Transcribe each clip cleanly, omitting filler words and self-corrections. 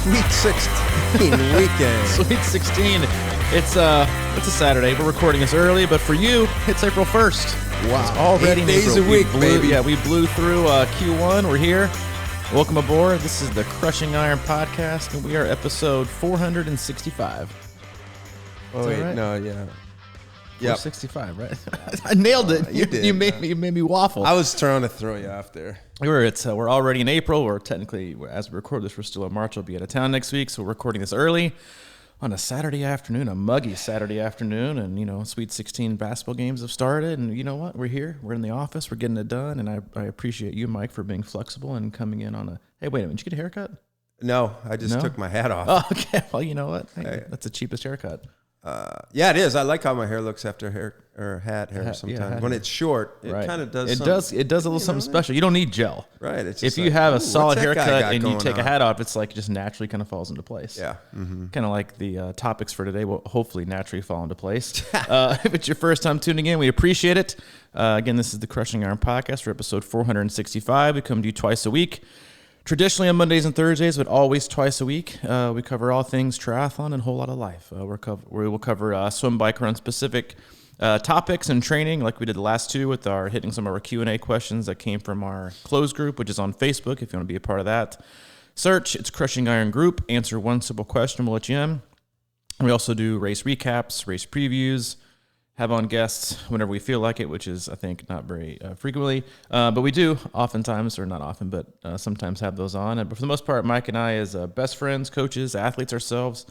Sweet 16 weekend. Sweet 16. It's a Saturday. We're recording this early, but for you, it's April 1st. Wow. It's already 8 days a week, baby. Yeah, we blew through Q1. We're here. Welcome aboard. This is the Crushing Iron Podcast, and we are episode 465. Oh, wait, right? no, yeah. 465, right? I nailed it. You did. You made me waffle. I was trying to throw you off there. We're already in April. We're technically, as we record this, we're still in March. I'll be out of town next week, so we're recording this early on a Saturday afternoon, a muggy Saturday afternoon, and Sweet 16 basketball games have started, and you know what? We're here. We're in the office. We're getting it done, and I appreciate you, Mike, for being flexible and coming in on a. Hey, wait a minute! Did you get a haircut? No, I just took my hat off. Oh, okay. Well, you know what? Hey, that's the cheapest haircut. Yeah, it is. I like how my hair looks after hat hair sometimes. hat when hair. It's short, it kind of does. It does a little something special. You don't need gel. Right. It's if just you have a solid what's that guy haircut got and you going take a on? hat off, it's like it just naturally kind of falls into place. Yeah. Mm-hmm. Kind of like the topics for today will hopefully naturally fall into place. If it's your first time tuning in, we appreciate it. Again, this is the Crushing Iron Podcast for episode 465. We come to you twice a week. Traditionally on Mondays and Thursdays, but always twice a week. We cover all things triathlon and a whole lot of life. We will cover swim, bike, run specific topics and training, like we did the last two with our hitting some of our Q&A questions that came from our closed group, which is on Facebook. If you want to be a part of that, search it's Crushing Iron Group. Answer one simple question, we'll let you in. We also do race recaps, race previews. Have on guests whenever we feel like it, which is, I think, not very frequently. But we do oftentimes, or not often, but sometimes have those on. But for the most part, Mike and I, as best friends, coaches, athletes ourselves,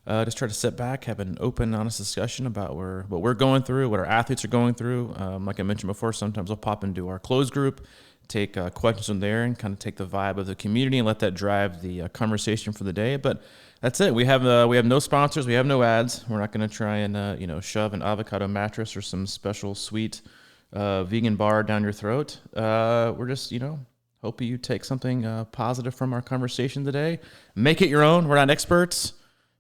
just try to sit back, have an open, honest discussion about what we're going through, what our athletes are going through. Like I mentioned before, sometimes we'll pop into our closed group, take questions from there, and kind of take the vibe of the community and let that drive the conversation for the day. But that's it. We have no sponsors. We have no ads. We're not going to try and shove an avocado mattress or some special sweet vegan bar down your throat. We're just hope you take something positive from our conversation today. Make it your own. We're not experts.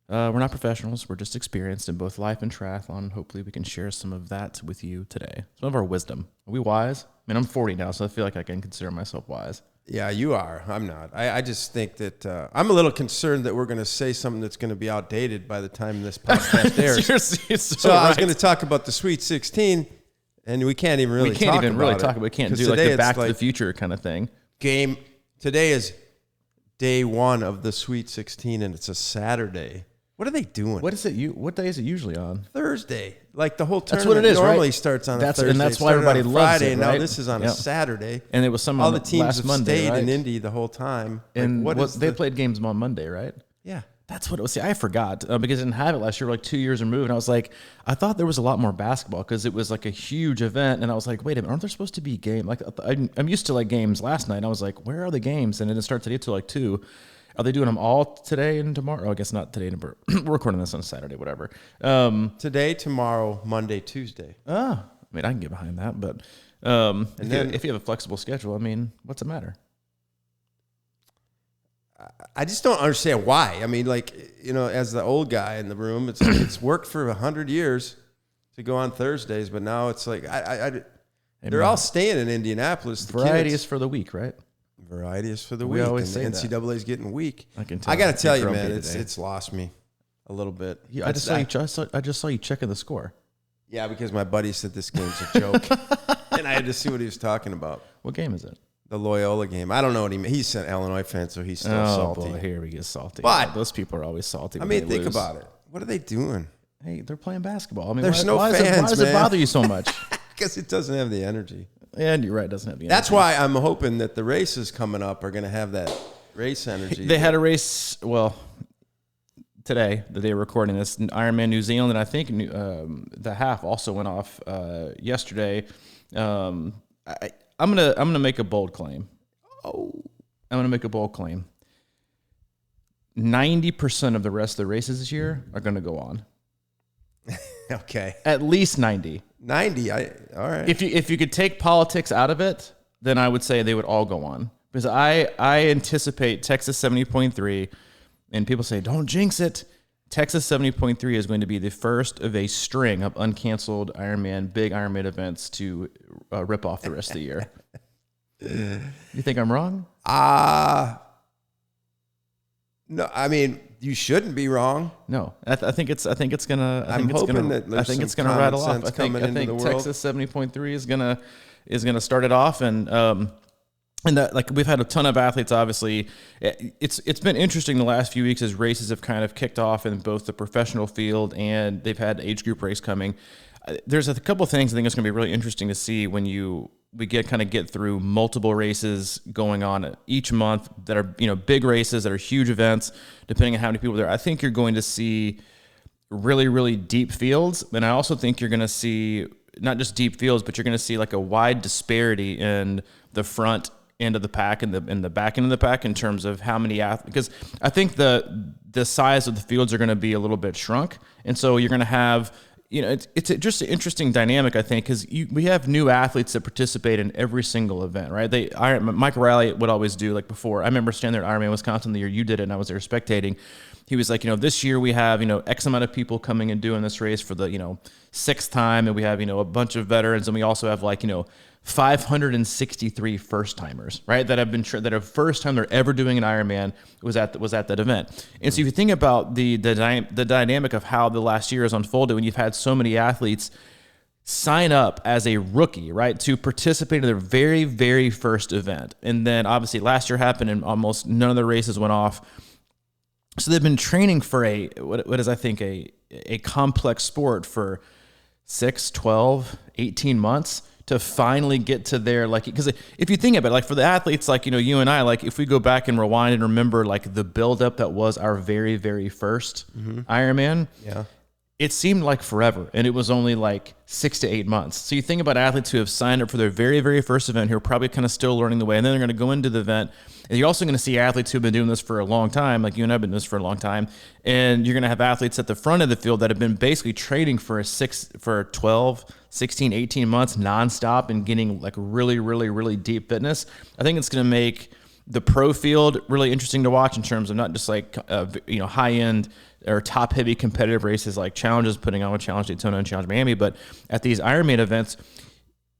We're not professionals. We're just experienced in both life and triathlon. Hopefully, we can share some of that with you today. Some of our wisdom. Are we wise? I mean, I'm 40 now, so I feel like I can consider myself wise. Yeah, you are. I'm not. I just think that I'm a little concerned that we're going to say something that's going to be outdated by the time this podcast airs. You're so I right. was going to talk about the Sweet 16, and we can't even really talk about it. We can't do like the Back to the Future kind of thing. Today is day one of the Sweet 16, and it's a Saturday. What are they doing? What day is it usually on? Thursday. Like the whole That's tournament what it is, normally right? starts on a Thursday. And that's why everybody loves Friday, it, right? right? Now this is on a Saturday. And it was some all the teams last have Monday, stayed right? in Indy the whole time. And they played games on Monday, right? Yeah. That's what it was. See, I forgot because I didn't have it last year. Like 2 years removed, and I was like, I thought there was a lot more basketball because it was like a huge event, and I was like, wait a minute, aren't there supposed to be games? Like I'm used to like games last night. And I was like, where are the games? And it didn't start today till like 2. Are they doing them all today and tomorrow? Oh, I guess not today. We're recording this on Saturday, whatever. Today, tomorrow, Monday, Tuesday. I mean, I can get behind that, but if you have a flexible schedule, I mean, what's the matter? I just don't understand why. I mean, like, as the old guy in the room, it's worked for 100 years to go on Thursdays, but now it's like they're all staying in Indianapolis. Variety is for the week, right? Variety is for the we week. always and say the NCAA is getting weak. I can tell. I got to tell you, man, it's lost me a little bit. I just saw you checking the score. Yeah, because my buddy said this game's a joke, and I had to see what he was talking about. What game is it? The Loyola game. I don't know what he meant. He's an Illinois fan, so he's still salty. Boy, here we get salty. But those people are always salty. I mean, think about it. What are they doing? Hey, they're playing basketball. I mean, there's why does it bother you so much? Because it doesn't have the energy. And you're right, it doesn't have the energy. That's why I'm hoping that the races coming up are going to have that race energy. They had a race, today, that they were recording this, Ironman New Zealand, and I think the half also went off yesterday. I'm gonna make a bold claim. I'm gonna make a bold claim. 90% of the rest of the races this year are gonna go on. Okay. At least 90. 90. All right. If you could take politics out of it, then I would say they would all go on. Because I anticipate Texas 70.3, and people say, don't jinx it. Texas 70.3 is going to be the first of a string of uncanceled big Ironman events to rip off the rest of the year. You think I'm wrong? No, I mean, you shouldn't be wrong. No, I think it's gonna. I'm hoping that there's I think it's some gonna rattle common off. sense coming into the world. Texas 70.3 is gonna start it off, and that, like, we've had a ton of athletes. Obviously, it's been interesting the last few weeks as races have kind of kicked off in both the professional field and they've had age group race coming. There's a couple of things I think it's going to be really interesting to see when we get through multiple races going on each month that are, big races that are huge events, depending on how many people there. I think you're going to see really, really deep fields. And I also think you're going to see not just deep fields, but you're going to see like a wide disparity in the front end of the pack and the back end of the pack in terms of how many athletes, because I think the size of the fields are going to be a little bit shrunk. And so you're going to have, it's just an interesting dynamic, I think, because we have new athletes that participate in every single event, right? Mike Riley would always do, like before. I remember standing there at Ironman Wisconsin the year you did it, and I was there spectating. He was like, this year we have, X amount of people coming and doing this race for the, sixth time, and we have, a bunch of veterans, and we also have 563 first timers, right? That are first time they're ever doing an Ironman was at that event. And so if you think about the dynamic of how the last year has unfolded, when you've had so many athletes sign up as a rookie, right, to participate in their very, very first event. And then obviously last year happened and almost none of the races went off. So they've been training for what is, I think, a complex sport for 6, 12, 18 months to finally get to their, because if you think about it, for the athletes, you and I, if we go back and rewind and remember, the buildup that was our very, very first Ironman, it seemed like forever, and it was only 6 to 8 months. So you think about athletes who have signed up for their very, very first event, who are probably kind of still learning the way, and then they're going to go into the event. And you're also going to see athletes who've been doing this for a long time, like you and I have been doing this for a long time, and you're going to have athletes at the front of the field that have been basically training for 12, 16, 18 months nonstop and getting really, really, really deep fitness. I think it's going to make the pro field really interesting to watch in terms of not just high end or top heavy competitive races like challenges, putting on a Challenge Daytona and Challenge Miami, but at these Ironman events,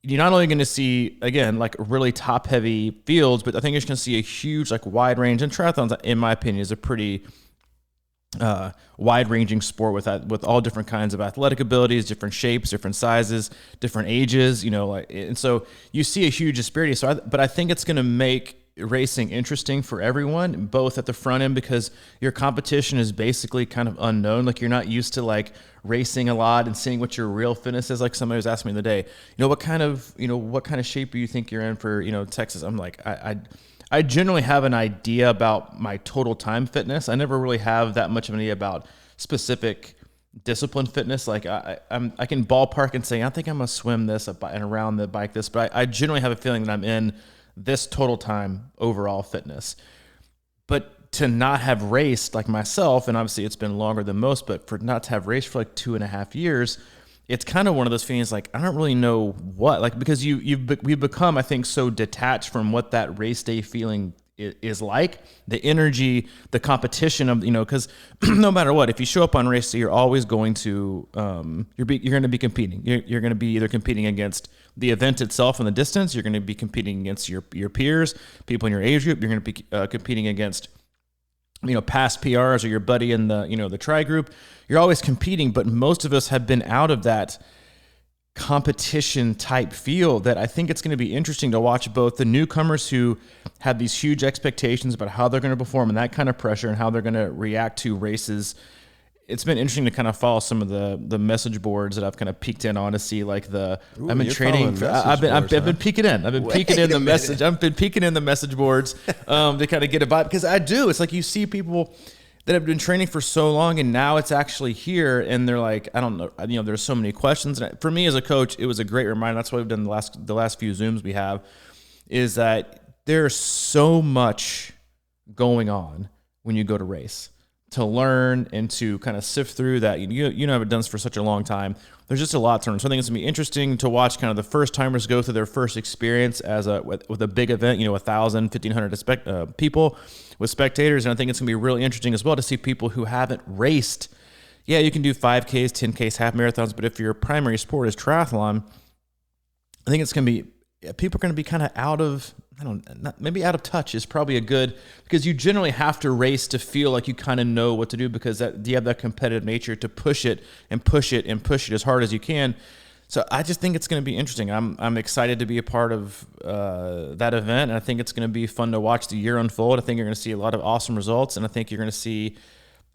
you're not only going to see, again, really top heavy fields, but I think you're just going to see a huge wide range. And triathlons, in my opinion, is a pretty wide-ranging sport with all different kinds of athletic abilities, different shapes, different sizes, different ages, and so you see a huge disparity. But I think it's going to make racing interesting for everyone, both at the front end, because your competition is basically kind of unknown. You're not used to racing a lot and seeing what your real fitness is. Somebody was asking me the other day, what kind of shape do you think you're in for, Texas? I'm like, I generally have an idea about my total time fitness. I never really have that much of an idea about specific discipline fitness. I can ballpark and say, I think I'm going to swim this and around the bike this, but I generally have a feeling that I'm in this total time overall fitness. But to not have raced like myself, and obviously it's been longer than most, but for not to have raced for 2.5 years, it's kind of one of those feelings I don't really know what, because we've become, I think, so detached from what that race day feeling is like, the energy, the competition of, because no matter what, if you show up on race day, you're always going to, you're going to be competing. You're going to be either competing against the event itself in the distance. You're going to be competing against your peers, people in your age group. You're going to be competing against, past PRs or your buddy in the, the tri group. You're always competing, but most of us have been out of that competition type feel that I think it's going to be interesting to watch both the newcomers who have these huge expectations about how they're going to perform and that kind of pressure and how they're going to react to races. It's been interesting to kind of follow some of the message boards that I've kind of peeked in on to see I've been training. I've been peeking in. I've been peeking in the message. I've been peeking in the message boards to kind of get a vibe, because I do. It's you see people that have been training for so long and now it's actually here and they're I don't know, there's so many questions. And for me as a coach, it was a great reminder. That's why we've done the last few Zooms we have, is that there's so much going on when you go to race, to learn and to kind of sift through that. I've done this for such a long time. There's just a lot to learn. So I think it's going to be interesting to watch kind of the first timers go through their first experience with a big event, 1,000, 1,500 people with spectators. And I think it's going to be really interesting as well to see people who haven't raced. Yeah, you can do 5Ks, 10Ks, half marathons, but if your primary sport is triathlon, I think it's going to be people are going to be kind of maybe out of touch is probably because you generally have to race to feel like you kind of know what to do, because you have that competitive nature to push it and push it and push it as hard as you can. So I just think it's going to be interesting. I'm excited to be a part of that event, and I think it's going to be fun to watch the year unfold. I think you're going to see a lot of awesome results, and I think you're going to see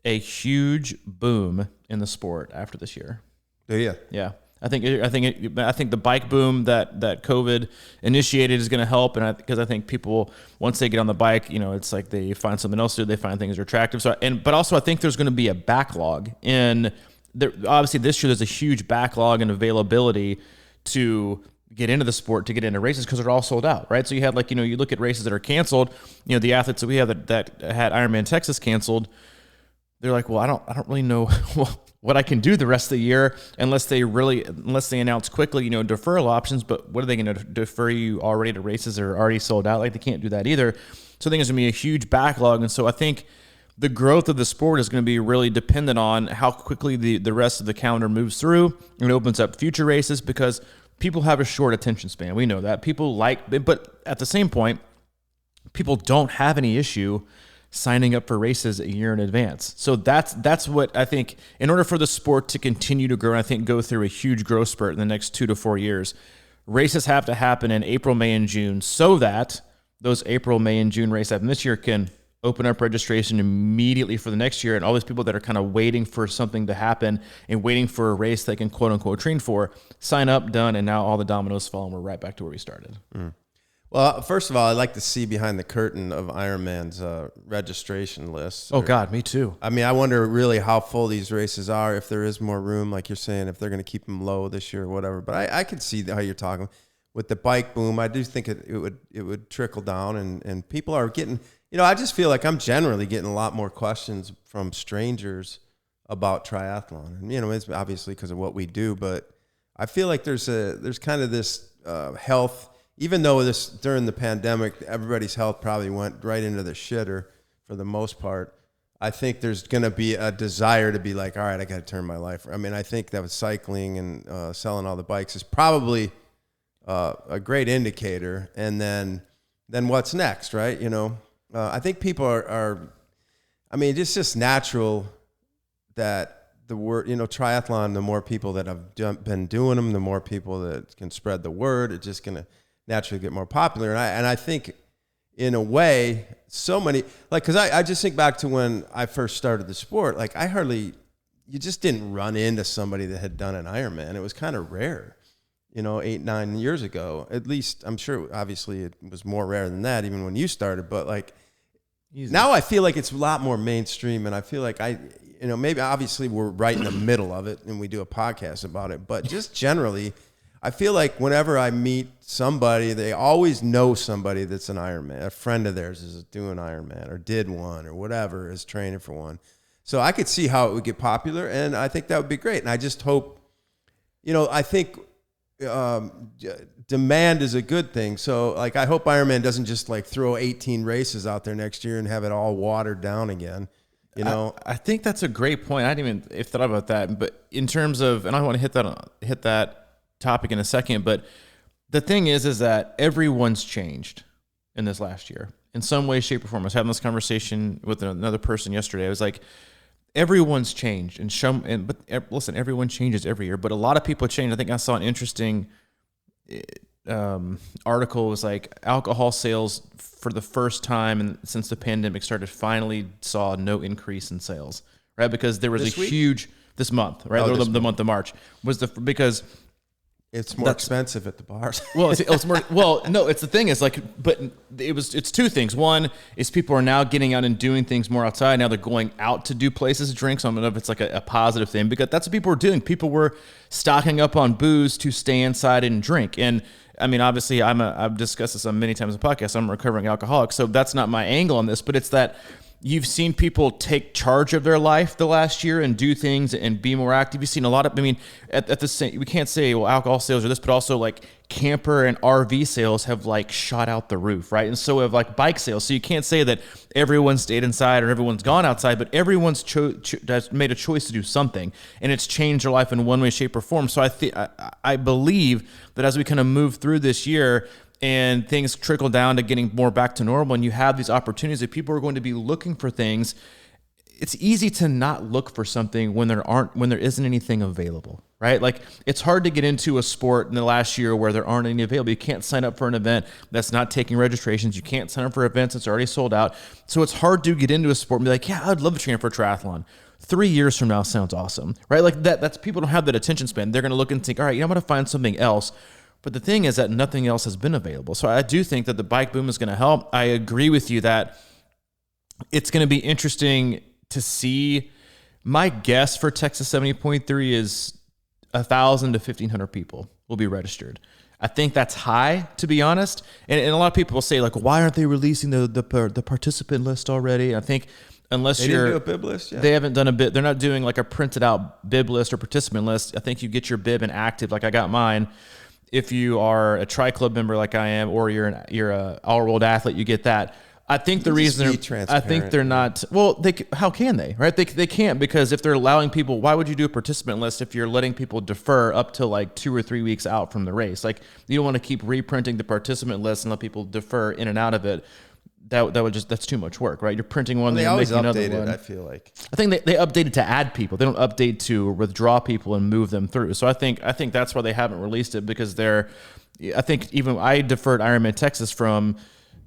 a huge boom in the sport after this year. Yeah. I think the bike boom that COVID initiated is going to help, and because I think people, once they get on the bike, it's like they find something else to do. They find things are attractive. But also I think there's going to be a backlog obviously this year there's a huge backlog and availability to get into the sport, to get into races, because they're all sold out, right? So you had you look at races that are canceled, the athletes that we have that had Ironman Texas canceled, they're like, well, I don't really know what I can do the rest of the year unless they announce quickly, deferral options. But what are they going to defer you already to races that are already sold out? Like, they can't do that either. So I think there's going to be a huge backlog. And so I think the growth of the sport is going to be really dependent on how quickly the rest of the calendar moves through and opens up future races, because people have a short attention span. We know that. But at the same point, people don't have any issue signing up for races a year in advance. So that's what I think, in order for the sport to continue to grow, and I think go through a huge growth spurt in the next 2 to 4 years, races have to happen in April, May, and June, so that those April, May, and June races happen this year can open up registration immediately for the next year, and all these people that are kind of waiting for something to happen and waiting for a race they can quote unquote train for, sign up, done, and now all the dominoes fall and we're right back to where we started. Well, first of all, I'd like to see behind the curtain of Ironman's registration list. Oh, God, me too. I mean, I wonder really how full these races are, if there is more room, like you're saying, if they're going to keep them low this year or whatever. But I could see how you're talking. With the bike boom, I do think it would trickle down, and people are getting, I just feel like I'm generally getting a lot more questions from strangers about triathlon. And, it's obviously because of what we do, but I feel like there's kind of this health. Even though during the pandemic, everybody's health probably went right into the shitter for the most part, I think there's going to be a desire to be like, all right, I got to turn my life. I mean, I think that with cycling and selling all the bikes is probably a great indicator. And then what's next, right? I think people are I mean, it's just natural that the word, triathlon, the more people that have been doing them, the more people that can spread the word, it's just going to naturally get more popular. And I think in a way, so many, because I just think back to when I first started the sport, you just didn't run into somebody that had done an Ironman. It was kind of rare, 8-9 years ago. At least, I'm sure, obviously, it was more rare than that, even when you started. But now I feel like it's a lot more mainstream, and I feel like maybe obviously we're right in the middle of it, and we do a podcast about it. But just generally, I feel like whenever I meet somebody, they always know somebody that's an Ironman. A friend of theirs is doing Ironman or did one or whatever, is training for one. So I could see how it would get popular, and I think that would be great. And I just hope, I think demand is a good thing. So I hope Ironman doesn't just throw 18 races out there next year and have it all watered down again. I think that's a great point. I didn't even thought about that, but in terms of, and I want to hit that topic in a second, but the thing is that everyone's changed in this last year in some way, shape, or form. I was having this conversation with another person yesterday. I was like, everyone's changed, but listen, everyone changes every year, but a lot of people change. I think I saw an interesting article. It was like alcohol sales for the first time and since the pandemic started finally saw no increase in sales, right? Because there was this month, right? The month of March was because it's more expensive at the bars. Well, it's more. Well, no, it's the thing is but it's two things. One is people are now getting out and doing things more outside. Now they're going out to do places to drink. So I don't know if it's a positive thing, because that's what people were doing. People were stocking up on booze to stay inside and drink. And I mean, obviously, I've discussed this on many times in the podcast. I'm a recovering alcoholic, so that's not my angle on this. But it's that you've seen people take charge of their life the last year and do things and be more active. You've seen a lot of, at the same, we can't say, well, alcohol sales are this, but also camper and RV sales have like shot out the roof, right? And so have like bike sales. So you can't say that everyone stayed inside or everyone's gone outside, but everyone's has made a choice to do something, and it's changed their life in one way, shape, or form. So I believe that as we kind of move through this year and things trickle down to getting more back to normal, and you have these opportunities that people are going to be looking for things, it's easy to not look for something when there isn't anything available, right? Like it's hard to get into a sport in the last year where there aren't any available. You can't sign up for an event that's not taking registrations. You can't sign up for events that's already sold out. So it's hard to get into a sport and be like, yeah, I'd love to train for a triathlon. 3 years from now sounds awesome, right? Like that's people don't have that attention span. They're going to look and think, all right, I'm going to find something else. But the thing is that nothing else has been available. So I do think that the bike boom is going to help. I agree with you that it's going to be interesting to see. My guess for Texas 70.3 is 1,000 to 1,500 people will be registered. I think that's high, to be honest. And a lot of people will say, like, why aren't they releasing the participant list already? I think unless they didn't do a bib list yet. They haven't done a bib. They're not doing like a printed out bib list or participant list. I think you get your bib and active, like I got mine. If you are a Tri Club member like I am, or you're a All World athlete, you get that. I think the reason I think they're not, well, how can they, right? They can't, because if they're allowing people, why would you do a participant list if you're letting people defer up to like 2 or 3 weeks out from the race? Like you don't want to keep reprinting the participant list and let people defer in and out of it. That's too much work, right? You're printing one, they then always making another update one. it, I feel like. I think they update it to add people. They don't update to withdraw people and move them through. So I think that's why they haven't released it, because I think even I deferred Ironman Texas from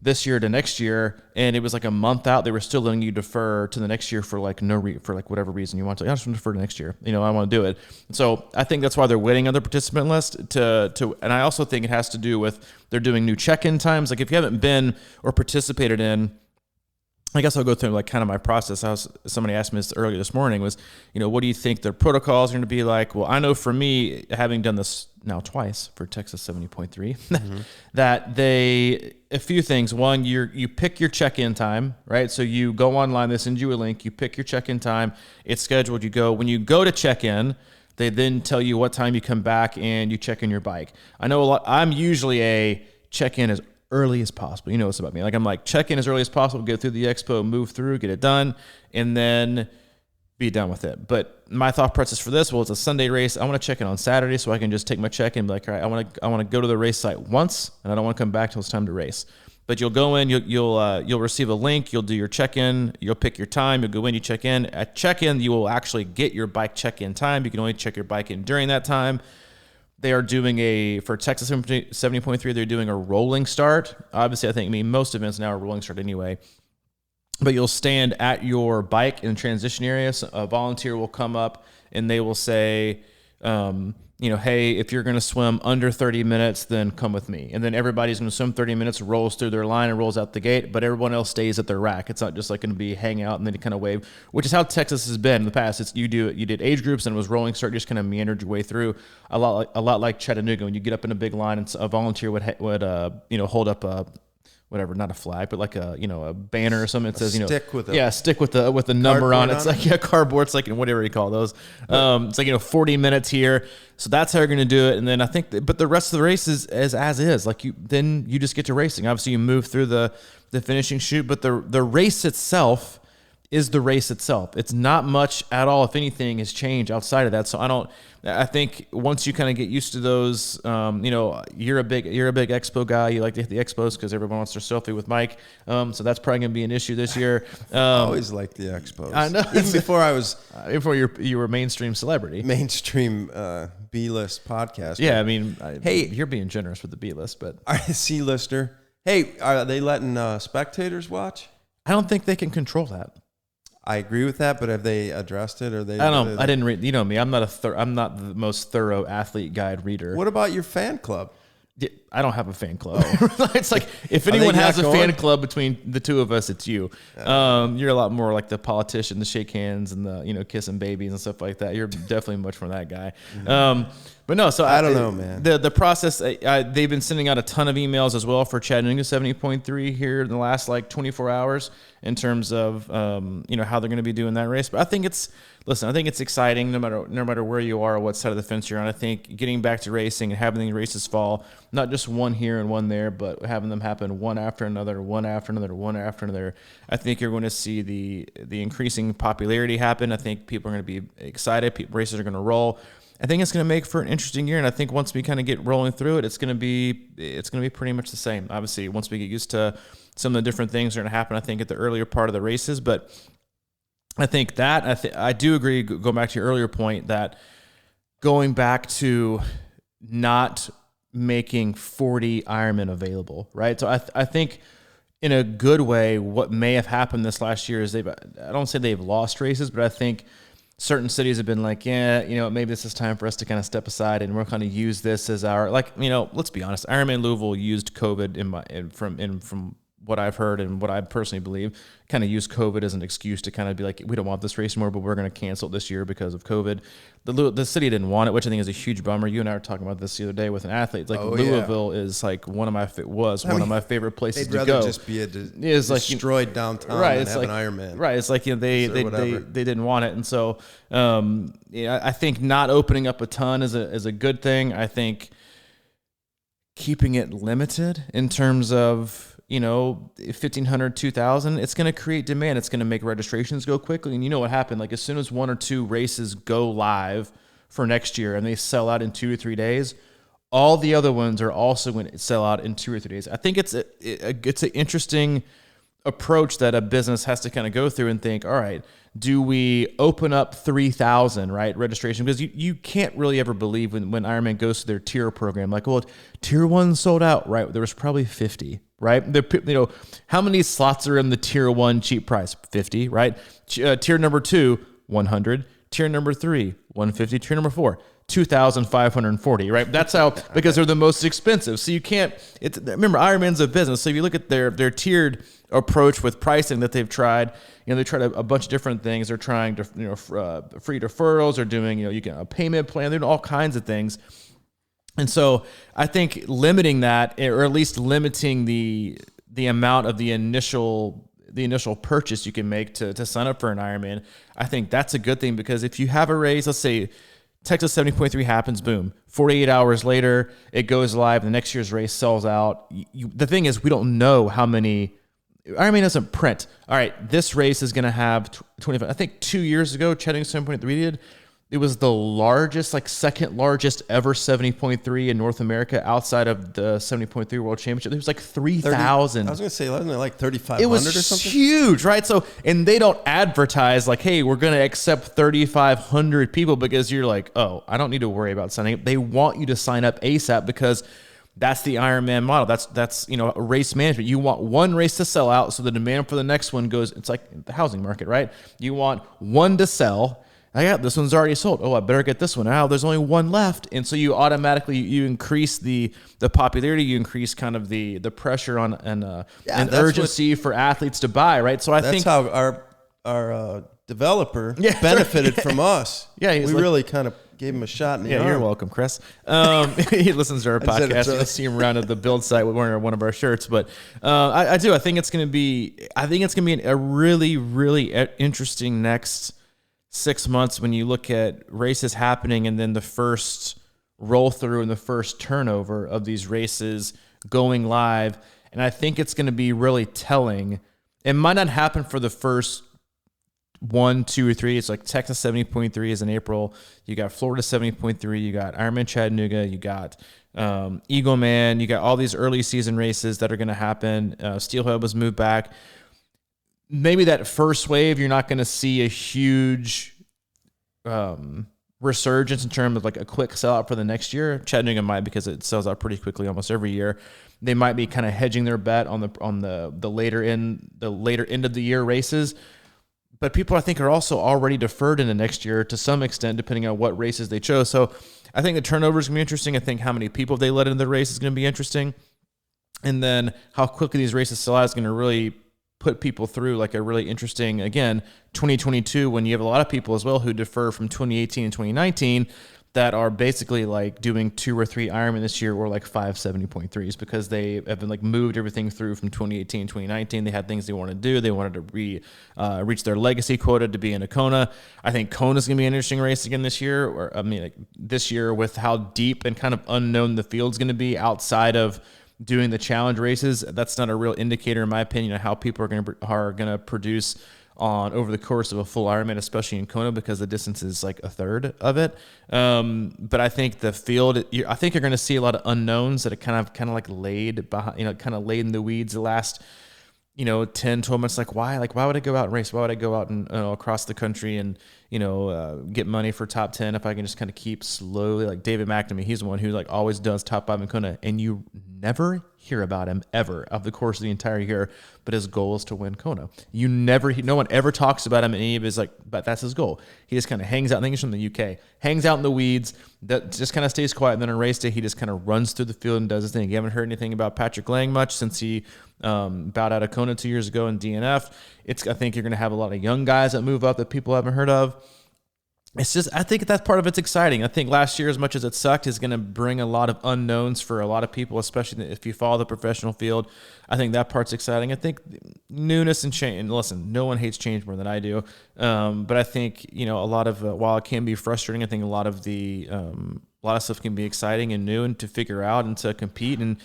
this year to next year, and it was like a month out. They were still letting you defer to the next year for like for like whatever reason you want to. I just want to defer to next year. I want to do it. So I think that's why they're waiting on the participant list to. And I also think it has to do with they're doing new check-in times. Like if you haven't been or participated in, I guess I'll go through like kind of my process. Somebody asked me this earlier this morning was, what do you think the protocols are going to be like? Well, I know for me, having done this now twice for Texas 70.3, that a few things. One, you pick your check-in time, right? So you go online, they send you a link, you pick your check-in time, it's scheduled, when you go to check-in, they then tell you what time you come back and you check in your bike. I know I'm usually a check-in as early as possible. You know what's about me. Like I'm like check in as early as possible, go through the expo, move through, get it done, and then be done with it. But my thought process for this, it's a Sunday race. I want to check in on Saturday so I can just take my check in and be like, all right, I want to go to the race site once, and I don't want to come back till it's time to race. But you'll go in, you'll receive a link, you'll do your check-in, you'll pick your time, you'll go in, you check in. At check-in, you will actually get your bike check-in time. You can only check your bike in during that time. They are doing for Texas 70.3, they're doing a rolling start. Obviously, most events now are rolling start anyway. But you'll stand at your bike in transition areas. A volunteer will come up and they will say, hey, if you're going to swim under 30 minutes, then come with me. And then everybody's going to swim 30 minutes, rolls through their line and rolls out the gate, but everyone else stays at their rack. It's not just like going to be hang out and then you kind of wave, which is how Texas has been in the past. You did age groups and it was rolling start, just kind of meandered your way through a lot like Chattanooga. When you get up in a big line, and a volunteer would hold up a, whatever, not a flag, but like a banner or something. It says, stick with the number on it. It's like cardboard. It's like whatever you call those. It's like 40 minutes here. So that's how you're going to do it. And then I think, but the rest of the race is as is. Like then you just get to racing. Obviously, you move through the finishing chute, but the race itself is the race itself. It's not much at all, if anything, has changed outside of that. So I think once you kind of get used to those, you're a big expo guy. You like to hit the expos because everyone wants their selfie with Mike. So that's probably going to be an issue this year. I always liked the expos. I know. Even before you were a mainstream celebrity. Mainstream B-list podcast. Yeah, hey, you're being generous with the B-list, but C-lister. Hey, are they letting spectators watch? I don't think they can control that. I agree with that, but have they addressed it? Or they? I don't know. I didn't read. Me. I'm not the most thorough athlete guide reader. What about your fan club? I don't have a fan club. It's like, if anyone has a fan club between the two of us, it's you. You're a lot more like the politician, the shake hands and the, you know, kissing babies and stuff like that. You're definitely much more that guy. But no, so I don't know, man. The process, they've been sending out a ton of emails as well for Chattanooga 70.3 here in the last like 24 hours in terms of, you know, how they're going to be doing that race. But I think it's exciting no matter where you are or what side of the fence you're on. I think getting back to racing and having the races fall, not just one here and one there, but having them happen one after another, one after another, one after another. I think you're going to see the increasing popularity happen. I think people are going to be excited. Races are going to roll. I think it's going to make for an interesting year, and I think once we kind of get rolling through it, it's going to be pretty much the same. Obviously, once we get used to some of the different things that are going to happen, I think at the earlier part of the races. But I think that I do agree. Going back to your earlier point, that going back to not making 40 Ironman available, right? So I think in a good way, what may have happened this last year is I don't say they've lost races, but I think certain cities have been like, yeah, you know, maybe this is time for us to kind of step aside and we're going to use this as our, like, you know, let's be honest, Ironman Louisville used COVID from what I've heard and what I personally believe, kind of used COVID as an excuse to kind of be like, we don't want this race anymore, but we're going to cancel it this year because of COVID. The city didn't want it, which I think is a huge bummer. You and I were talking about this the other day with an athlete. Like Louisville is like one of my favorite places to go. They'd rather just be destroyed downtown than have an Ironman. Right. It's like, you know, they didn't want it. And so, I think not opening up a ton is a good thing. I think keeping it limited in terms of, you know, 1,500, 2,000, it's going to create demand. It's going to make registrations go quickly. And you know what happened? Like as soon as one or two races go live for next year and they sell out in 2 or 3 days, all the other ones are also going to sell out in 2 or 3 days. I think it's an interesting approach that a business has to kind of go through and think, all right, do we open up 3,000, right, registration? Because you can't really ever believe when Ironman goes to their tier program, like, well, tier 1 sold out, right? There was probably 50, right? You know, how many slots are in the tier 1 cheap price? 50, right? Tier number 2, 100. Tier number 3, 150. Tier number 4, 2,540, right? That's how, because they're the most expensive. So you can't, remember, Ironman's a business. So if you look at their tiered approach with pricing that they've tried, you know, they tried a bunch of different things. They're trying to, you know, free deferrals. They're doing, you know, you get a payment plan. They're doing all kinds of things. And so I think limiting that, or at least limiting the amount of the initial purchase you can make to sign up for an Ironman, I think that's a good thing, because if you have a race, let's say Texas 70.3 happens, boom, 48 hours later, it goes live, the next year's race sells out. The thing is, we don't know how many. Ironman doesn't print. All right, this race is going to have 25. I think 2 years ago, Chattanooga 7.3 did. It was the largest, like second largest ever 70.3 in North America outside of the 70.3 World Championship. There was like 3,000. I was going to say, wasn't it like 3,500 or something? It was huge, right? So, and they don't advertise like, hey, we're going to accept 3,500 people, because you're like, oh, I don't need to worry about signing up. They want you to sign up ASAP, because that's the Ironman model. That's you know, race management. You want one race to sell out, so the demand for the next one goes. It's like the housing market, right? You want one to sell. Yeah, this one's already sold. Oh, I better get this one. Now there's only one left, and so you automatically increase the popularity. You increase kind of the pressure on and urgency for athletes to buy, right? So that's how our developer benefited from us. Yeah, we really kind of gave him a shot in the arm. You're welcome, Chris. He listens to our podcast. You'll see him around at the build site with wearing one of our shirts. But I do. I think it's going to be a really, really interesting next 6 months when you look at races happening and then the first roll through and the first turnover of these races going live. And I think it's going to be really telling. It might not happen for the first 1, 2, or 3. It's like Texas 70.3 is in April. You got Florida 70.3. You got Ironman Chattanooga. You got Eagle Man. You got all these early season races that are going to happen. Steelhead was moved back. Maybe that first wave, you're not going to see a huge resurgence in terms of like a quick sellout for the next year. Chattanooga might, because it sells out pretty quickly almost every year. They might be kind of hedging their bet on the later end of the year races. but people I think are also already deferred into next year to some extent, depending on what races they chose. So I think the turnover is going to be interesting. I think how many people they let into the race is going to be interesting. And then how quickly these races sell out is going to really put people through like a really interesting, again, 2022, when you have a lot of people as well who defer from 2018 and 2019 that are basically like doing 2 or 3 Ironman this year or like 5 70.3s because they have been like moved everything through from 2018 and 2019. They had things they wanted to do. They wanted to reach their legacy quota to be in a Kona. I think Kona is going to be an interesting race again this year. Or I mean, like this year with how deep and kind of unknown the field's going to be outside of doing the challenge races. That's not a real indicator, in my opinion, of how people are going to produce on over the course of a full Ironman, especially in Kona, because the distance is like a third of it. But I think the field, I think you're going to see a lot of unknowns that are kind of like laid behind, kind of laid in the weeds the last, 10, 12 months. Like why would I go out and race? Why would I go out and across the country and, get money for top 10 if I can just kind of keep slowly, like David McNamee, he's the one who like always does top 5 in Kona, and you never hear about him ever of the course of the entire year, but his goal is to win Kona. No one ever talks about him in any of his but that's his goal. He just kind of hangs out. I think he's from the UK, hangs out in the weeds, that just kind of stays quiet. And then on race day, he just kind of runs through the field and does his thing. You haven't heard anything about Patrick Lang much since he bowed out of Kona 2 years ago in DNF. I think you're going to have a lot of young guys that move up that people haven't heard of. It's just, I think that part of it's exciting. I think last year, as much as it sucked, is going to bring a lot of unknowns for a lot of people, especially if you follow the professional field. I think that part's exciting. I think newness and change, and listen, no one hates change more than I do. But I think, a lot of, while it can be frustrating, I think a lot of stuff can be exciting and new and to figure out and to compete and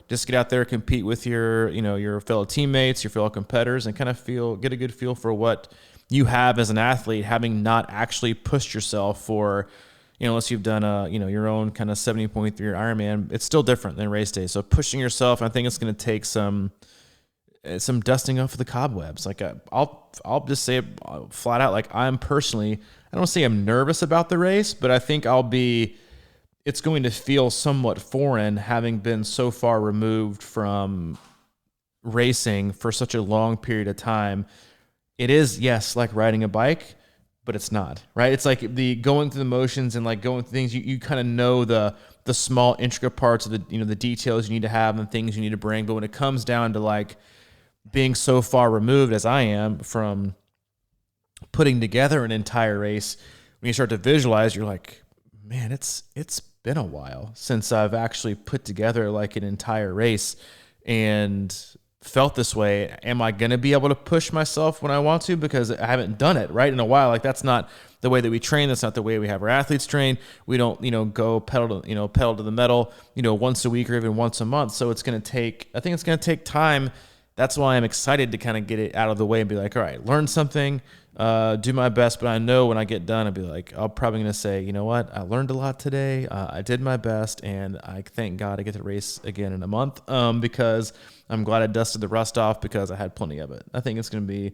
just get out there, compete with your fellow teammates, your fellow competitors, and kind of get a good feel for what you have as an athlete, having not actually pushed yourself for, unless you've done your own kind of 70.3 Ironman, it's still different than race day. So pushing yourself, I think it's going to take some dusting off of the cobwebs. Like I'll just say it flat out, like I don't say I'm nervous about the race, but I think it's going to feel somewhat foreign having been so far removed from racing for such a long period of time. It is, yes, like riding a bike, but it's not, right? It's like the going through the motions and like going through things. You kind of know the small intricate parts of the details you need to have and things you need to bring. But when it comes down to like being so far removed as I am from putting together an entire race, when you start to visualize, you're like, man, it's been a while since I've actually put together like an entire race and felt this way. Am I going to be able to push myself when I want to? Because I haven't done it in a while. Like that's not the way that we train. That's not the way we have our athletes train. We don't, go pedal to the metal, once a week or even once a month. So I think it's going to take time. That's why I'm excited to kind of get it out of the way and be like, all right, learn something, do my best. But I know when I get done, I'll be like, I'm probably going to say, you know what? I learned a lot today. I did my best. And I thank God I get to race again in a month because I'm glad I dusted the rust off because I had plenty of it. I think it's going to be,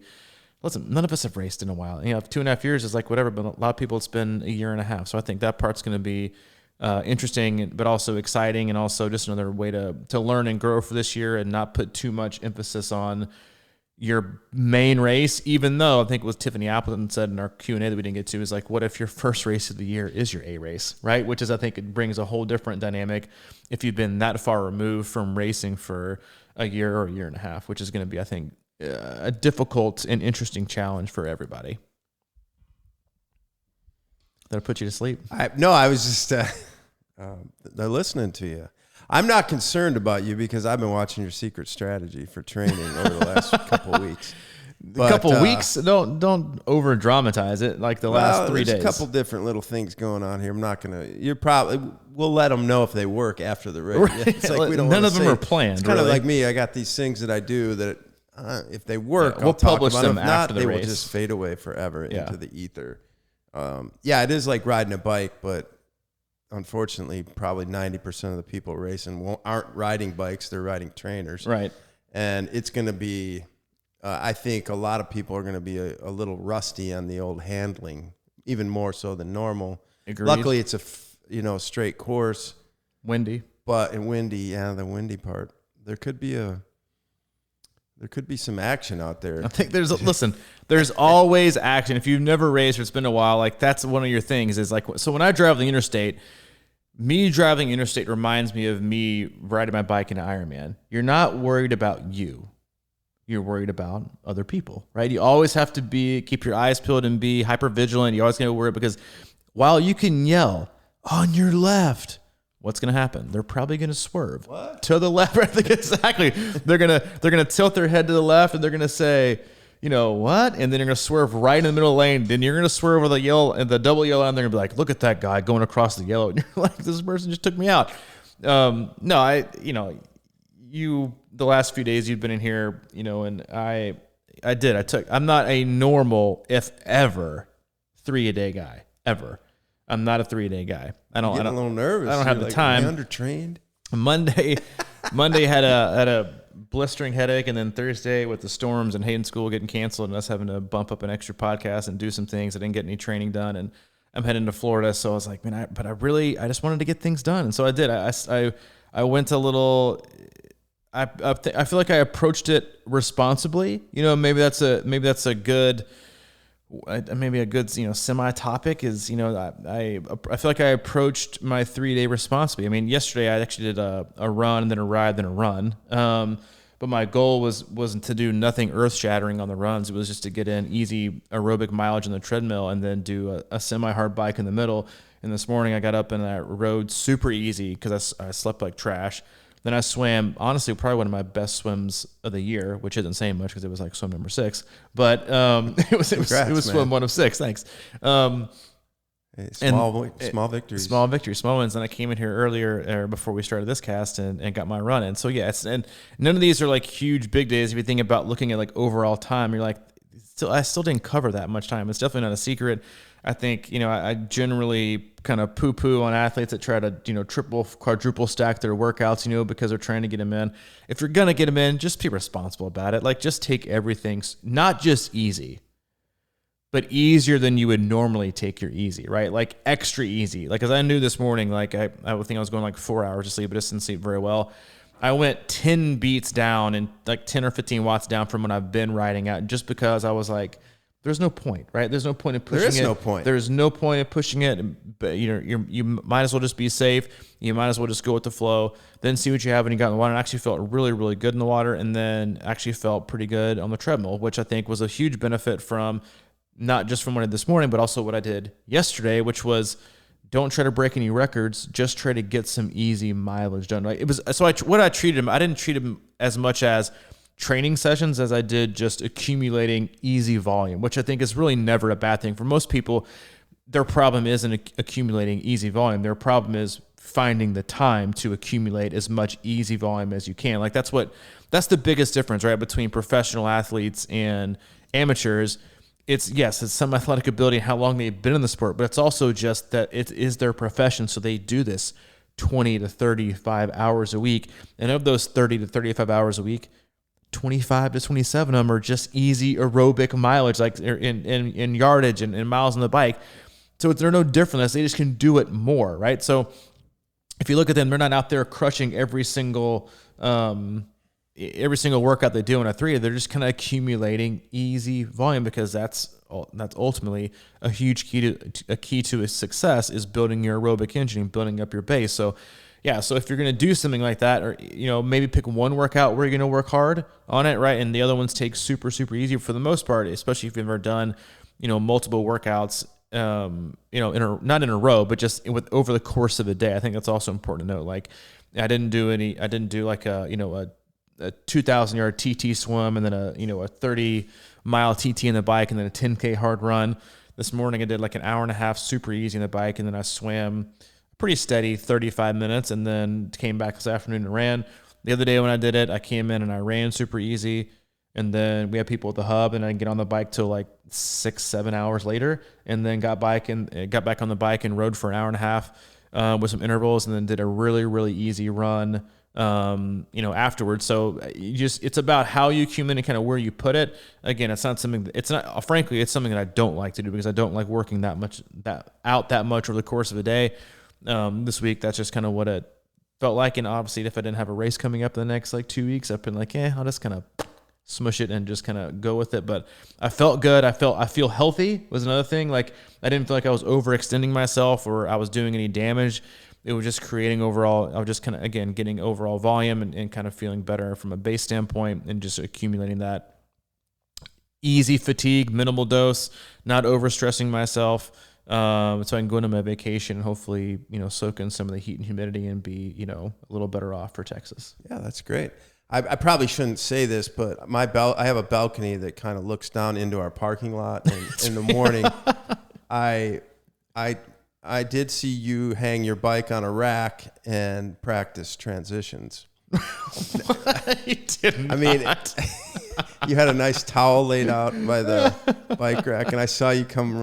listen, none of us have raced in a while. 2.5 years is like whatever, but a lot of people it's been a year and a half. So I think that part's going to be interesting, but also exciting, and also just another way to learn and grow for this year and not put too much emphasis on your main race, even though I think it was Tiffany Appleton said in our Q&A that we didn't get to is like, what if your first race of the year is your A race, right? Which is, I think it brings a whole different dynamic if you've been that far removed from racing for a year or a year and a half, which is going to be, I think, a difficult and interesting challenge for everybody. Did I put you to sleep? No, I was just listening to you. I'm not concerned about you because I've been watching your secret strategy for training over the last couple of weeks. A couple of weeks? Don't over dramatize it. Like the last 3 days. There's a couple different little things going on here. I'm not gonna. We'll let them know if they work after the race. Right. It's like we don't. None of them are planned. It's kind of like me. I got these things that I do that if they work, we'll publish them after after the the race. They race. will just fade away forever into the ether. It is like riding a bike, but unfortunately, probably 90% of the people racing aren't riding bikes. They're riding trainers. Right. And it's going to be, I think a lot of people are going to be a little rusty on the old handling, even more so than normal. Agreed. Luckily, it's a straight course. Windy. But windy, the windy part. There could be There could be some action out there. I think there's always action. If you've never raced or it's been a while, like that's one of your things is like, so when I drive the interstate, me driving interstate reminds me of me riding my bike in an Ironman. You're not worried about you. You're worried about other people, right? You always have to keep your eyes peeled and be hyper vigilant. You always got to worry because while you can yell on your left, what's going to happen? They're probably going to swerve to the left. Exactly. They're going to tilt their head to the left and they're going to say, you know what? And then you're going to swerve right in the middle of the lane. Then you're going to swerve with the double yellow, and they're going to be like, look at that guy going across the yellow. And you're like, this person just took me out. The last few days you've been in here, and I'm not a normal, if ever, 3-a-day guy, ever. I'm not a 3-a-day guy. I don't. Getting a little nervous. I don't have the time. Undertrained. Monday had a blistering headache, and then Thursday with the storms and Hayden School getting canceled and us having to bump up an extra podcast and do some things. I didn't get any training done, and I'm heading to Florida. So I was like, man, I just wanted to get things done, and so I did. I went a little. I feel like I approached it responsibly. Maybe that's a good. Maybe a good, semi-topic is, I feel like I approached my 3-day responsibly. I mean, yesterday I actually did a run, then a ride, then a run. But my goal wasn't to do nothing earth-shattering on the runs. It was just to get in easy aerobic mileage on the treadmill and then do a semi-hard bike in the middle. And this morning I got up and I rode super easy because I slept like trash. Then I swam, honestly, probably one of my best swims of the year, which isn't saying much because it was like swim number 6, but it was swim 1 of 6. Thanks. Small victories, small wins. And I came in here earlier before we started this cast and got my run in. So yeah, and none of these are like huge big days. If you think about looking at like overall time, you're like, I still didn't cover that much time. It's definitely not a secret. I think, I generally kind of poo-poo on athletes that try to, triple, quadruple stack their workouts, because they're trying to get them in. If you're going to get them in, just be responsible about it. Like, just take everything, not just easy, but easier than you would normally take your easy, right? Like, extra easy. Like, as I knew this morning, like, I would think I was going like 4 hours of sleep, but I just didn't sleep very well. I went 10 beats down and like 10 or 15 watts down from when I've been riding out just because I was like, there's no point, right? There's no point in pushing it. There is no point. There's no point in pushing it. But you might as well just be safe. You might as well just go with the flow. Then see what you have when you got in the water. And actually felt really, really good in the water, and then actually felt pretty good on the treadmill, which I think was a huge benefit from not just from what I did this morning, but also what I did yesterday, which was don't try to break any records. Just try to get some easy mileage done. Right? It was so. I didn't treat him as much as training sessions as I did just accumulating easy volume, which I think is really never a bad thing. For most people, their problem isn't accumulating easy volume. Their problem is finding the time to accumulate as much easy volume as you can. Like that's the biggest difference, right, between professional athletes and amateurs. It's some athletic ability and how long they've been in the sport, but it's also just that it is their profession. So they do this 20 to 35 hours a week. And of those 30 to 35 hours a week, 25 to 27 of them are just easy aerobic mileage, like in yardage and miles on the bike. So they're no different. They just can do it more, right? So if you look at them, they're not out there crushing every single workout they do in a 3. They're just kind of accumulating easy volume because that's ultimately a huge key to success is building your aerobic engine, building up your base. So yeah, so if you're going to do something like that, or maybe pick one workout where you're going to work hard on it, right? And the other ones take super, super easy for the most part, especially if you've ever done, multiple workouts, not in a row, but just over the course of a day. I think that's also important to note. Like, I didn't do like a 2,000 yard TT swim and then a 30-mile TT in the bike and then a 10K hard run. This morning I did like an hour and a half super easy in the bike, and then I swam pretty steady 35 minutes and then came back this afternoon and ran. The other day when I did it, I came in and I ran super easy, and then we had people at the hub and I didn't get on the bike till like 6-7 hours later, and then got back on the bike and rode for an hour and a half with some intervals, and then did a really, really easy run afterwards. So it's about how you accumulate and kind of where you put it. Again, frankly, it's something that I don't like to do because I don't like working that much over the course of a day. This week, that's just kind of what it felt like. And obviously, if I didn't have a race coming up in the next like 2 weeks, I've been like, I'll just kind of smush it and just kind of go with it. But I felt good. I feel healthy was another thing. Like I didn't feel like I was overextending myself or I was doing any damage. It was just creating overall, I was just kind of, again, getting overall volume and kind of feeling better from a base standpoint and just accumulating that easy fatigue, minimal dose, not overstressing myself. So I can go into my vacation and hopefully, soak in some of the heat and humidity and be, a little better off for Texas. Yeah, that's great. I probably shouldn't say this, but I have a balcony that kind of looks down into our parking lot. And in the morning, I did see you hang your bike on a rack and practice transitions. You did not. I mean, you had a nice towel laid out by the bike rack, and I saw you come,